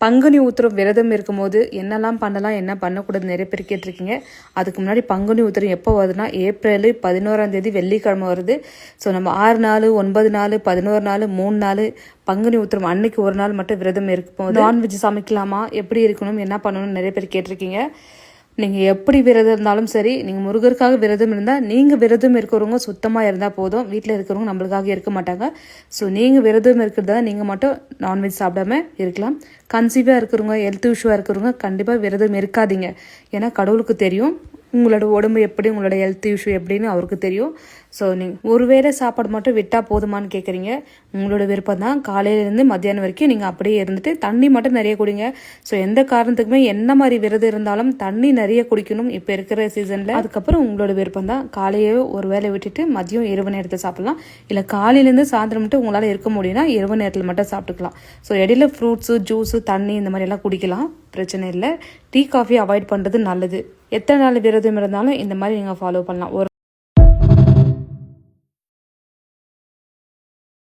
பங்குனி உத்திரம் விரதம் இருக்கும்போது என்னெல்லாம் பண்ணலாம் என்ன பண்ணக்கூடாது நிறைய பேர் கேட்டிருக்கீங்க. அதுக்கு முன்னாடி பங்குனி உத்திரம் எப்போ வருதுன்னா ஏப்ரல் 11 வெள்ளிக்கிழமை வருது. ஸோ நம்ம 6 நாள் 9 நாள் 11 நாள் 3 நாள் பங்குனி உத்திரம் அன்னைக்கு ஒரு நாள் மட்டும் விரதம் இருக்கும்போது நான்வெஜ் சமைக்கலாமா, எப்படி இருக்கணும், என்ன பண்ணணும்னு நிறைய பேர் கேட்டிருக்கீங்க. நீங்கள் எப்படி விரதம் இருந்தாலும் சரி, நீங்கள் முருகருக்காக விரதம் இருந்தால், நீங்கள் விரதம் இருக்கிறவங்க சுத்தமாக இருந்தால் போதும். வீட்டில் இருக்கிறவங்க நம்மளுக்காக இருக்க மாட்டாங்க. ஸோ நீங்கள் விரதம் இருக்கிறதா நீங்கள் மட்டும் நான்வெஜ் சாப்பிடாம இருக்கலாம். கன்சீவாக இருக்கிறவங்க, ஹெல்த் இஷ்யூவாக இருக்கிறவங்க கண்டிப்பாக விரதம் இருக்காதீங்க. ஏன்னா கடவுளுக்கு தெரியும் உங்களோட உடம்பு எப்படி, உங்களோட ஹெல்த் இஷ்யூ எப்படின்னு அவருக்கு தெரியும். ஸோ நீங்கள் ஒரு வேளை சாப்பாடு மட்டும் விட்டால் போதுமானு கேட்குறீங்க. உங்களோட விருப்பம் தான். காலையிலேருந்து மத்தியானம் வரைக்கும் நீங்கள் அப்படியே இருந்துட்டு தண்ணி மட்டும் நிறைய குடிங்க. ஸோ எந்த காரணத்துக்குமே என்ன மாதிரி விரதம் இருந்தாலும் தண்ணி நிறைய குடிக்கணும் இப்போ இருக்கிற சீசனில். அதுக்கப்புறம் உங்களோட விருப்பம் தான். காலையே ஒரு வேளை விட்டுட்டு மதியம் இரவு நேரத்தை சாப்பிடலாம். இல்லை காலையிலேருந்து சாயந்தரம் மட்டும் உங்களால் இருக்க முடியும்னா இரவு நேரத்தில் மட்டும் சாப்பிட்டுக்கலாம். ஸோ இடையில ஃப்ரூட்ஸு, ஜூஸு, தண்ணி இந்த மாதிரி எல்லாம் குடிக்கலாம், பிரச்சனை இல்லை. டீ காஃபி அவாய்ட் பண்ணுறது நல்லது. எத்தனை நாள் விரதம் இருந்தாலும் இந்த மாதிரி நீங்கள் ஃபாலோ பண்ணலாம்.